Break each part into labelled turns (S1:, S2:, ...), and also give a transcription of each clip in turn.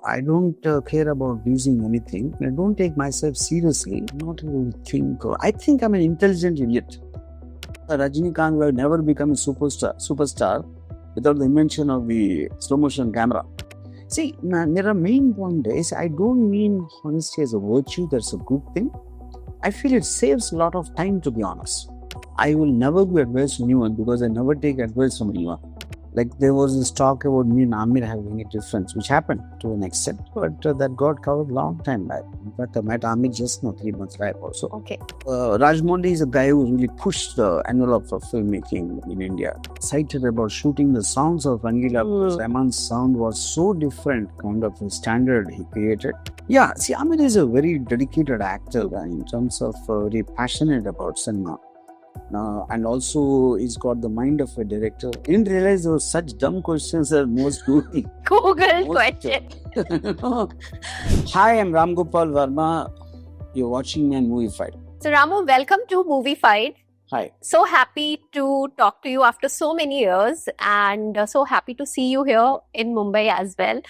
S1: I don't care about losing anything. I don't take myself seriously. Not even think. I think I'm an intelligent idiot. Rajinikanth will never become a superstar without the invention of the slow motion camera. See, there are main point is I don't mean honesty as a virtue. That's a good thing. I feel it saves a lot of time, to be honest. I will never give advice to anyone because I never take advice from anyone. Like there was this talk about me and Amir having a difference, which happened to an extent, but that got covered long time back. In fact, I met Amir just 3 months back also.
S2: Okay.
S1: Rajamouli is a guy who really pushed the envelope of filmmaking in India. Excited about shooting the sounds of Rangila because Rahman's sound was so different, kind of the standard he created. Yeah, see, Amir is a very dedicated actor in terms of very passionate about cinema. And also he's got the mind of a director. I didn't realize there were such dumb questions that most Google
S2: question.
S1: Hi, I'm Ram Gopal Verma. You're watching me on Movie Fight.
S2: So Ramu, welcome to Movie Fight.
S1: Hi.
S2: So happy to talk to you after so many years and so happy to see you here in Mumbai as well.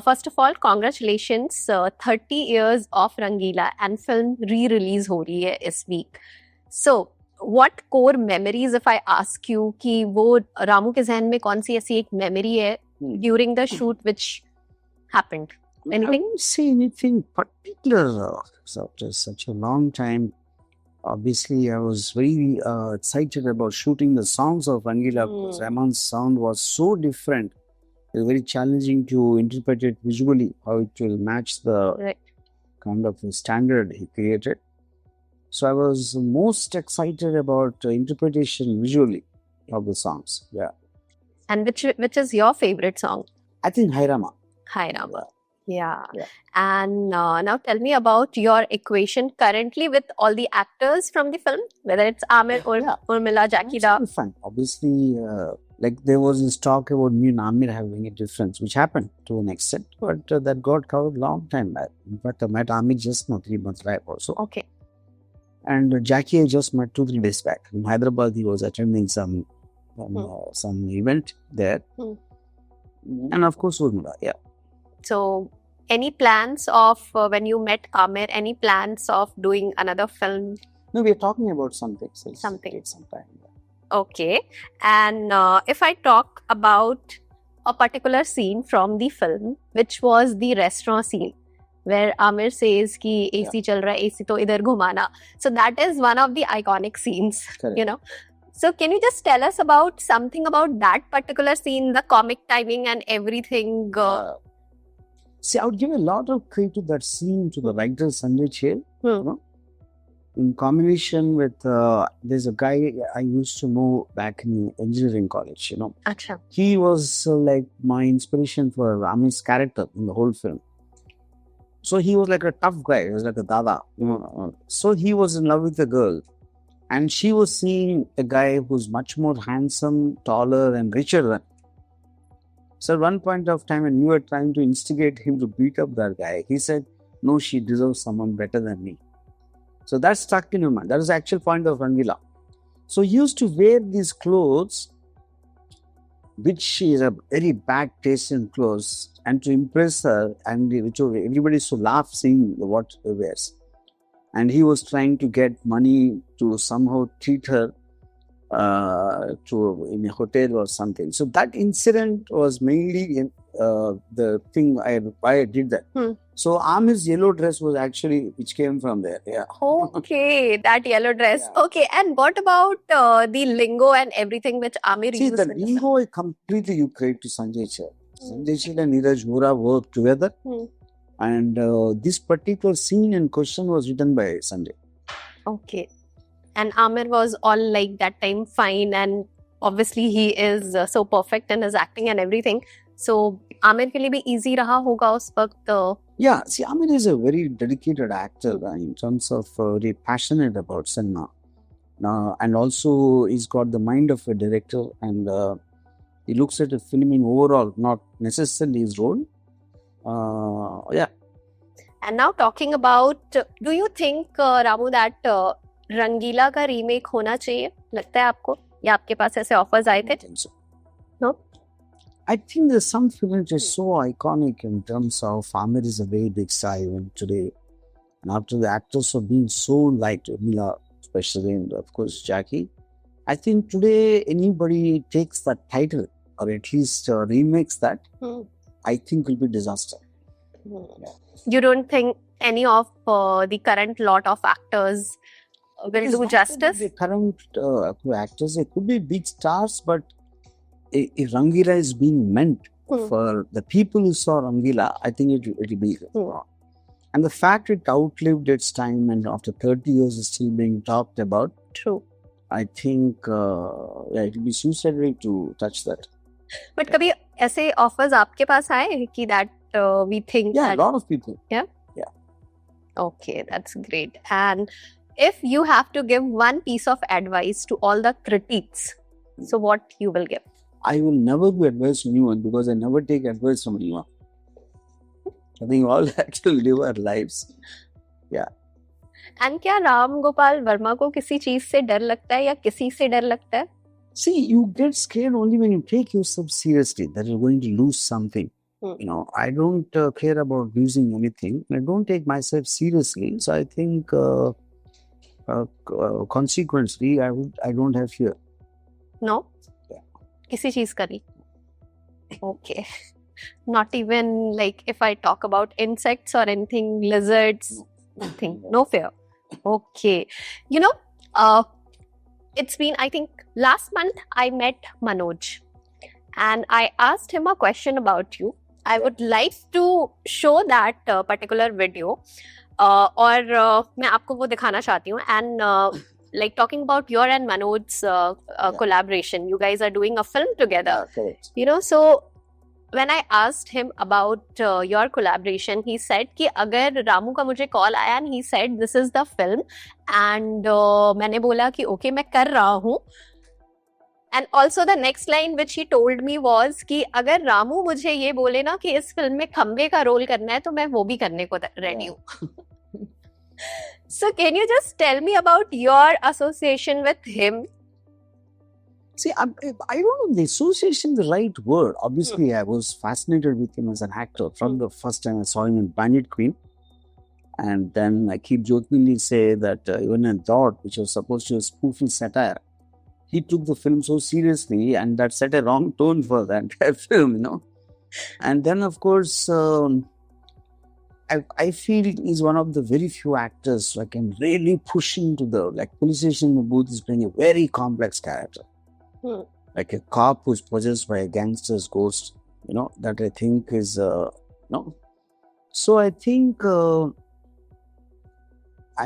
S2: First of all, congratulations. 30 years of Rangila and film re-release हो रही है इस week. So, what core memories, if I ask you, कि वो रामू के जहन में कौन सी ऐसी एक memory है during the shoot which happened? Anything?
S1: I won't say anything particular after such a long time. Obviously, I was very excited about shooting the sounds of Rangila because Rahman's sound was so different. It was very challenging to interpret it visually, how it will match the kind of standard he created. So I was most excited about interpretation visually of the songs. Yeah.
S2: And which is your favorite song?
S1: I think Hai Rama.
S2: Hai Rama. Yeah. And now tell me about your equation currently with all the actors from the film, whether it's Amir or Urmila, Jackie Da.
S1: It's fun. Obviously, like there was this talk about me and Amir having a difference, which happened to an extent, but that got covered long time back. In fact, I met Amir just 3 months back also.
S2: Okay.
S1: And Jackie I just met 2-3 days back. In Hyderabad, he was attending some event there. And of course, Urmila, yeah.
S2: So, any plans of when you met Amir, any plans of doing another film?
S1: No, we are talking about something. So
S2: something.
S1: Some time.
S2: Okay. And if I talk about a particular scene from the film, which was the restaurant scene, where Amir says ki AC chal raha hai, AC to idhar ghumana. So that is one of the iconic scenes, you know. So can you just tell us about something about that particular scene, the comic timing and everything?
S1: See, I would give a lot of credit to that scene to the writer Sanjay Chel. You know? In combination with, there's a guy I used to know back in engineering college, you know.
S2: Achha.
S1: He was like my inspiration for Amir's character in the whole film. So he was like a tough guy. He was like a dada. You know? So he was in love with a girl. And she was seeing a guy who's much more handsome, taller and richer than. So at one point of time when you were trying to instigate him to beat up that guy, he said, no, she deserves someone better than me. So that stuck in your mind. That was the actual point of Rangila. So he used to wear these clothes, which is a very bad taste in clothes, and to impress her, and which everybody used to laugh seeing what he wears. And he was trying to get money to somehow treat her in a hotel or something. So that incident was mainly the thing why I did that. So Amir's yellow dress was actually which came from there. Yeah.
S2: Okay, that yellow dress. Yeah. Okay, and what about the lingo and everything which Amir used?
S1: See, the lingo I completely you credit to Sanjay Chel. Sanjay Chel and Neeraj Vora worked together. And this particular scene in question was written by Sanjay.
S2: Okay. And Amir was all like that time fine, and obviously he is so perfect in his acting and everything. So Amir ke liye bhi easy raha hoga us waqt?
S1: Yeah, see, Amir is a very dedicated actor in terms of very passionate about cinema. And also he's got the mind of a director, and he looks at a film in overall, not necessarily his role. Yeah.
S2: And now talking about, do you think, Ramu, that रंगीला का remake होना चाहिए? लगता है आपको? या आपके पास ऐसे offers आए थे?
S1: So.
S2: No?
S1: I think there's some film which is so iconic in terms of Amir is a very big star even today. And after the actors of being so liked, Mila especially, and of course Jackie, I think today anybody takes that title or at least remakes that, I think will be disaster.
S2: You don't think any of the current lot of actors will
S1: It's
S2: do
S1: not
S2: justice?
S1: The current actors, they could be big stars, but if Rangila is being meant for the people who saw Rangila, I think it will be. And the fact it outlived its time and after 30 years is still being talked about,
S2: True.
S1: I think it will be suicidal to touch that.
S2: But कभी ऐसे offers आपके पास आए कि that we think
S1: Yeah,
S2: that...
S1: a lot of people.
S2: Yeah?
S1: Yeah.
S2: Okay, that's great. And if you have to give one piece of advice to all the critics, so what you will give?
S1: I will never give advice to anyone because I never take advice from anyone. I think all actually live our lives. Yeah.
S2: And क्या राम गोपाल वर्मा को किसी चीज से डर लगता है या किसी से डर लगता है?
S1: See, you get scared only when you take yourself seriously that you're going to lose something. You know, I don't care about losing anything. I don't take myself seriously. So I think consequently, I don't have fear.
S2: No?
S1: Yeah.
S2: किसी चीज का नहीं? Okay. Not even like if I talk about insects or anything, lizards, nothing, no fear. Okay. You know, it's been, I think, last month I met Manoj and I asked him a question about you. I would like to show that particular video और मैं आपको वो दिखाना चाहती हूँ and like talking about your and Manoj's collaboration. You guys are doing a film together.
S1: Yeah, correct.
S2: You know, so when I asked him about your collaboration, he said कि अगर रामू का मुझे कॉल आया and he said this is the film and मैंने बोला कि okay मैं कर रहा हूँ. And also the next line which he told me was कि अगर रामू मुझे ये बोले ना कि इस फिल्म में खंबे का रोल करना है तो मैं वो भी करने को रेडी हूँ. So can you just tell me about your association with him?
S1: See, I don't know the association the right word. Obviously, I was fascinated with him as an actor from the first time I saw him in Bandit Queen. And then I keep jokingly say that even in Dot, which was supposed to be a spoofing satire, he took the film so seriously and that set a wrong tone for the entire film, you know. And then, of course, I feel he's one of the very few actors who can really push into the, like, Police Station Booth is playing a very complex character. Like a cop who's possessed by a gangster's ghost, you know, that I think is, no. So I think, I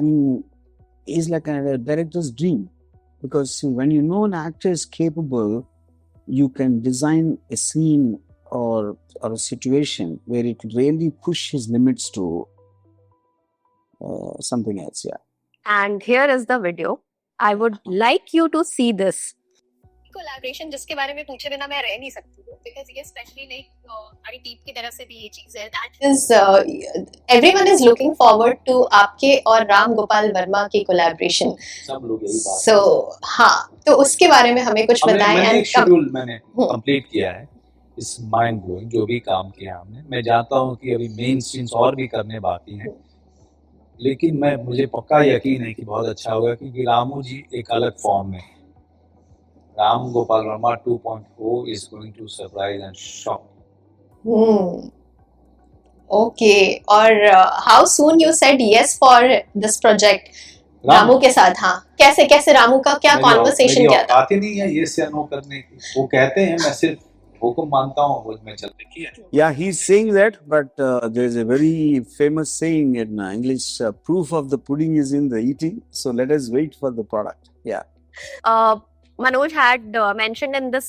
S1: mean, it's like a director's dream. Because see, when you know an actor is capable, you can design a scene or a situation where it really push his limits to something else, yeah.
S2: And here is the video. I would like you to see this.
S3: Collaboration जिसके बारे में पूछे बिना मैं रह नहीं सकती हूँ बिकॉज़ ये स्पेशली लाइक हमारी टीम की तरफ से भी ये चीज है that is everyone is looking forward to आपके और राम गोपाल वर्मा की कोलैबोरेशन सब लोग यही बात सो हाँ तो उसके बारे में हमें कुछ बताएं
S4: एंड शेड्यूल मैंने कंप्लीट किया है इस माइंड ब्लोइंग जो भी काम किया हमने मैं जानता हूँ कि अभी मेन सीन्स और भी करने बाकी हैं लेकिन मुझे पक्का यकीन है कि बहुत अच्छा होगा क्योंकि रामू जी एक अलग फॉर्म में Ram Gopal Verma 2.0 is going to surprise and shock.
S3: Okay. और how soon you said yes for this project? Ramu के साथ हाँ कैसे कैसे रामू का क्या कॉन्वर्सेशन क्या था?
S4: बात ही नहीं है yes या no करने की वो कहते हैं मैं सिर्फ हुक्म मानता हूँ वो मैं चलने की है.
S1: Yeah, he's saying that, but there is a very famous saying in English: "Proof of the pudding is in the eating." So let us wait for the product. Yeah.
S2: Manoj had mentioned in this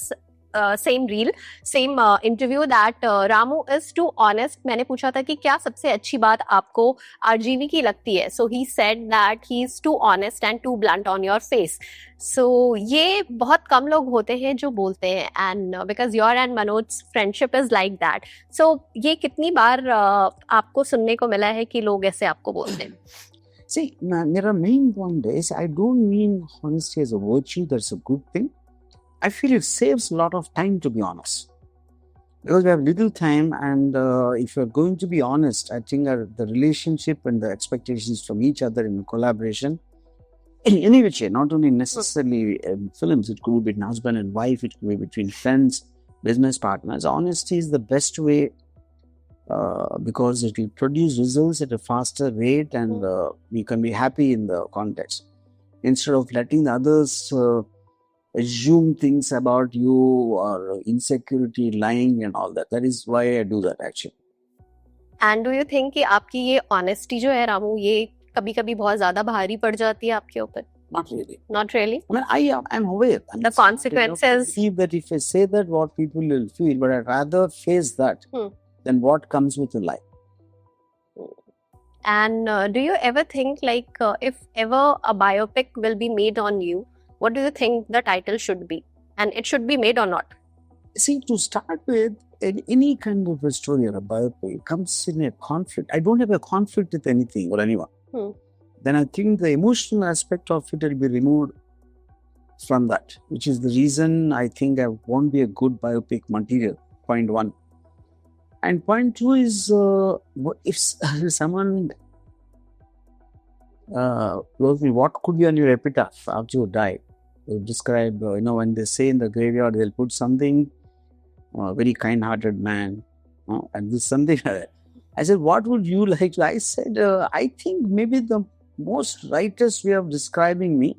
S2: same reel, same interview that Ramu is too honest. मैंने पूछा था कि क्या सबसे अच्छी बात आपको RGV की लगती है? So he said that he is too honest and too blunt on your face. So ये बहुत कम लोग होते हैं जो बोलते हैं and because your and Manoj's friendship is like that. So ये कितनी बार आपको सुनने को मिला है कि लोग ऐसे आपको बोलते हैं?
S1: See, Mira, main point is, I don't mean honesty as a virtue, that's a good thing. I feel it saves a lot of time, to be honest. Because we have little time, and if you're going to be honest, I think the relationship and the expectations from each other in collaboration, in any which way, not only necessarily in films, it could be between husband and wife, it could be between friends, business partners. Honesty is the best way because it will produce results at a faster rate, and we can be happy in the context instead of letting the others assume things about you or insecurity, lying, and all that. That is why I do that actually.
S2: And do you think कि आपकी ये honesty जो है रामू, ये कभी कभी बहुत ज्यादा भारी पड़ जाती है आपके ऊपर?
S1: Not really.
S2: Not really.
S1: I mean, I am aware. I mean,
S2: The
S1: it's not,
S2: consequences.
S1: I believe that if I say that, what people will feel, but I'd rather face that than what comes with a lie.
S2: And do you ever think like if ever a biopic will be made on you, what do you think the title should be? And it should be made or not?
S1: See, to start with, any kind of a story or a biopic comes in a conflict. I don't have a conflict with anything or anyone. Then I think the emotional aspect of it will be removed from that, which is the reason I think I won't be a good biopic material, point one. And point two is, if someone wrote me, what could be on your epitaph after you die? They'll describe, when they say in the graveyard, they'll put something, very kind-hearted man, and this something like that. I said, what would you like to? I said, I think maybe the most rightest way of describing me,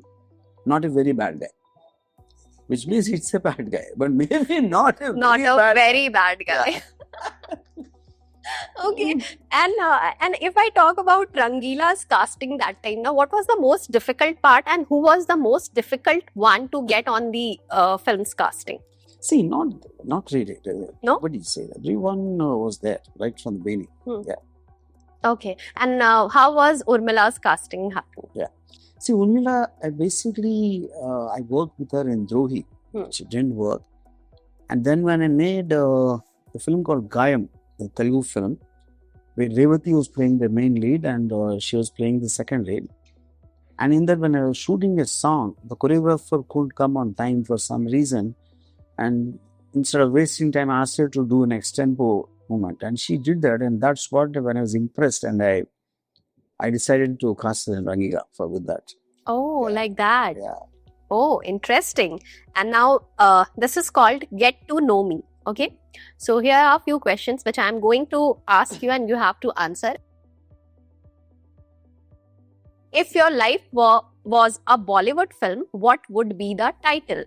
S1: not a very bad guy. Which means it's a bad guy, but maybe not a
S2: Not
S1: very
S2: a
S1: bad
S2: very bad guy.
S1: Yeah.
S2: Okay. And if I talk about Rangila's casting that time, now what was the most difficult part, and who was the most difficult one to get on the film's casting?
S1: See, not really.
S2: No?
S1: Nobody said. Everyone was there right from the beginning. Yeah.
S2: Okay. And how was Urmila's casting happen?
S1: Yeah. See, Urmila, I worked with her in Drohi, which didn't work. And then when I made a film called Gayam, the Telugu film, where Revati was playing the main lead and she was playing the second lead. And in that, when I was shooting a song, the choreographer couldn't come on time for some reason. And instead of wasting time, I asked her to do an extempo movement. And she did that. And that's what, when I was impressed, and I decided to cast her in Rangila with that.
S2: Oh, like that.
S1: Yeah.
S2: Oh, interesting. And now this is called Get to Know Me. Okay. So here are a few questions which I am going to ask you and you have to answer. If your life was a Bollywood film, what would be the title?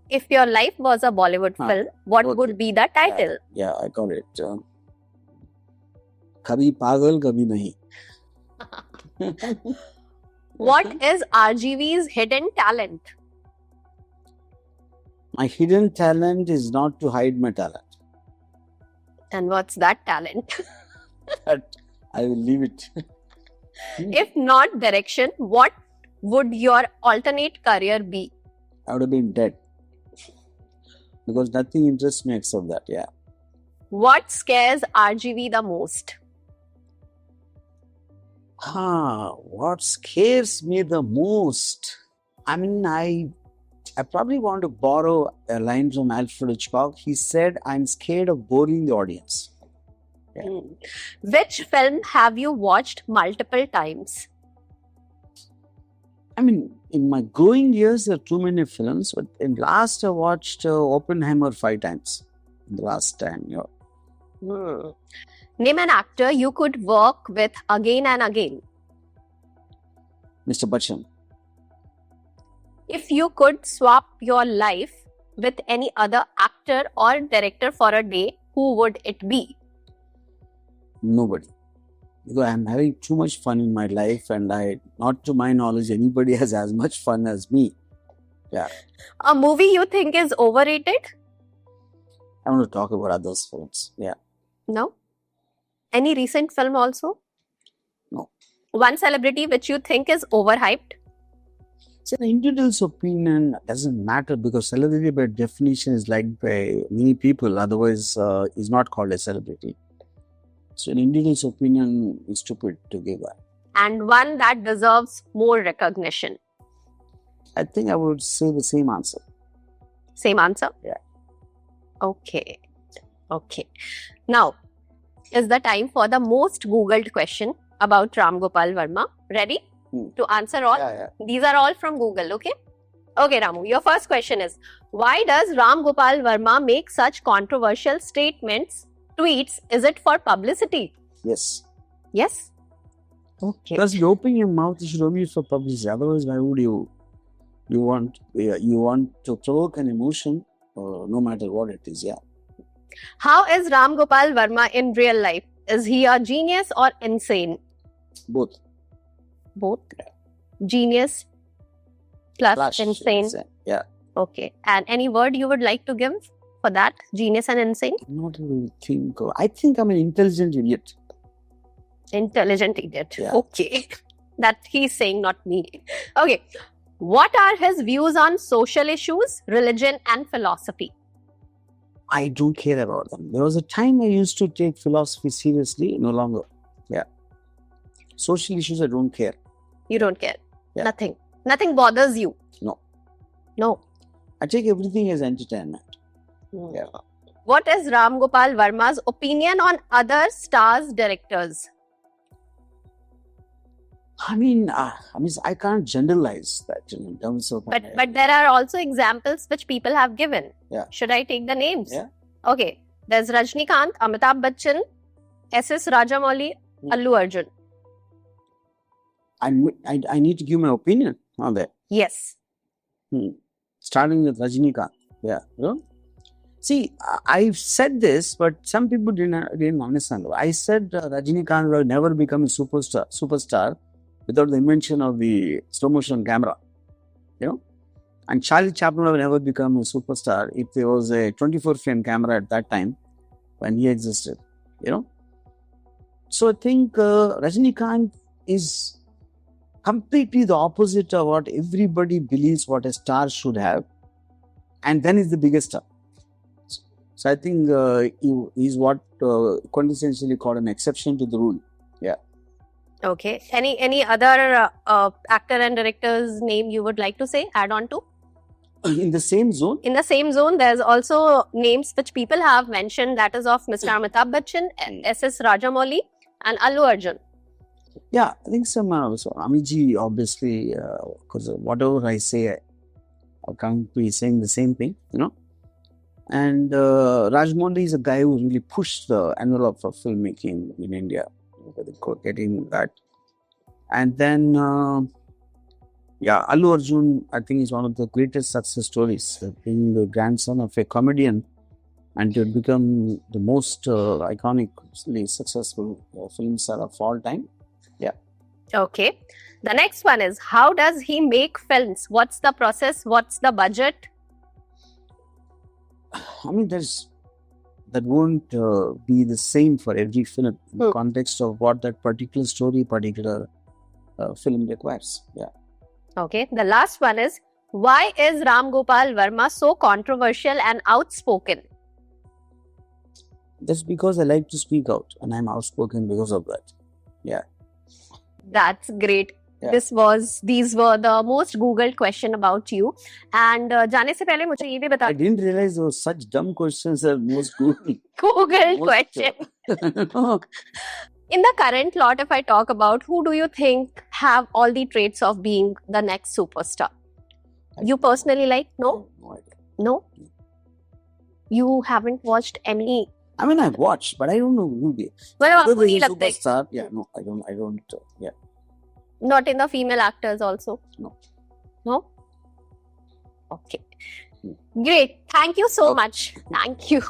S2: If your life was a Bollywood film, what would be the title?
S1: Yeah, I got it. Kabhi pagal, kabhi nahi.
S2: What is RGV's hidden talent?
S1: My hidden talent is not to hide my talent.
S2: And what's that talent?
S1: But I will leave it.
S2: If not direction, what would your alternate career be?
S1: I would have been dead. Because nothing interests me except that, yeah.
S2: What scares RGV the most?
S1: What scares me the most? I mean, I probably want to borrow a line from Alfred Hitchcock. He said, I'm scared of boring the audience. Yeah.
S2: Which film have you watched multiple times?
S1: I mean, in my growing years, there are too many films, but in last I watched Oppenheimer 5 times. The last time, yeah.
S2: Name an actor you could work with again and again.
S1: Mr. Bachchan.
S2: If you could swap your life with any other actor or director for a day, who would it be?
S1: Nobody. Because I'm having too much fun in my life, and not to my knowledge, anybody has as much fun as me. Yeah.
S2: A movie you think is overrated?
S1: I want to talk about other films. Yeah.
S2: No? Any recent film also?
S1: No.
S2: One celebrity which you think is overhyped?
S1: So the individual's opinion doesn't matter, because celebrity by definition is liked by many people. Otherwise, is not called a celebrity. So an individual's opinion is stupid to give that.
S2: and one that deserves more recognition?
S1: I think I would say the same answer.
S2: Same answer?
S1: Yeah.
S2: Okay. Okay. Now is the time for the most Googled question about Ram Gopal Verma. Ready to answer all?
S1: Yeah.
S2: These are all from Google, okay? Okay, Ramu, your first question is, why does Ram Gopal Verma make such controversial statements, tweets? Is it for publicity?
S1: Yes.
S2: Yes? Okay.
S1: Because you open your mouth, you should only use for publicity. Otherwise, why would you want to provoke an emotion, no matter what it is, yeah.
S2: How is Ram Gopal Verma in real life? Is he a genius or insane?
S1: Both.
S2: Both? Genius plus
S1: Flash,
S2: insane?
S1: yeah.
S2: Okay. And any word you would like to give for that? Genius and insane?
S1: Not really think. I think I'm an intelligent idiot.
S2: Intelligent idiot.
S1: Yeah.
S2: Okay. That he's saying, not me. Okay. What are his views on social issues, religion, and philosophy?
S1: I don't care about them. There was a time I used to take philosophy seriously, no longer. Yeah. Social issues, I don't care.
S2: You don't care?
S1: Yeah.
S2: Nothing. Nothing bothers you?
S1: No.
S2: No.
S1: I take everything as entertainment. Yeah.
S2: What is Ram Gopal Verma's opinion on other stars directors?
S1: I mean, I can't generalize that in terms of.
S2: But there are also examples which people have given.
S1: Yeah.
S2: Should I take the names?
S1: Yeah.
S2: Okay. There's Rajnikant, Amitabh Bachchan, S.S. Rajamouli, Allu Arjun.
S1: I need to give my opinion on that.
S2: Yes.
S1: Starting with Rajnikant. Yeah. You know? See, I've said this, but some people didn't understand. I said Rajnikant will never become a superstar without the invention of the slow motion camera. You know? And Charlie Chaplin will never become a superstar if there was a 24 frame camera at that time when he existed. You know? So I think Rajnikant is completely the opposite of what everybody believes what a star should have, and then is the biggest star. So I think he's what quintessentially called an exception to the rule. Yeah.
S2: Okay. Any other actor and director's name you would like to say, add on to?
S1: In the same zone?
S2: In the same zone, there's also names which people have mentioned, that is of Mr. Amitabh Bachchan, S.S. Rajamouli, and Allu Arjun.
S1: Yeah, I think so Amiji, obviously, because whatever I say, I can't be saying the same thing, you know. And Rajamouli is a guy who really pushed the envelope of filmmaking in India, getting that. And then, Allu Arjun, I think, is one of the greatest success stories, being the grandson of a comedian and to become the most iconically successful film star of all time. Yeah.
S2: Okay. The next one is, how does he make films? What's the process? What's the budget?
S1: I mean, that won't be the same for every film in the context of what that particular story, particular film requires. Yeah.
S2: Okay. The last one is, why is Ram Gopal Verma so controversial and outspoken?
S1: That's because I like to speak out, and I'm outspoken because of that. Yeah.
S2: That's great.
S1: Yeah.
S2: These were the most Googled question about you. And जाने से पहले मुझे ये भी बता.
S1: I didn't realize there were such dumb questions are most Googled.
S2: Googled question. In the current lot, if I talk about, who do you think have all the traits of being the next superstar? You personally like? No?
S1: No idea.
S2: No? You haven't watched any?
S1: I mean, I've watched, but I don't know who they.
S2: Well, आपको
S1: Whether
S2: नहीं
S1: he's a
S2: लगता है?
S1: superstar? Yeah, no, I don't. Yeah.
S2: Not in the female actors also?
S1: No.
S2: No? Okay. Great. Thank you so
S1: Okay.
S2: much. Thank you.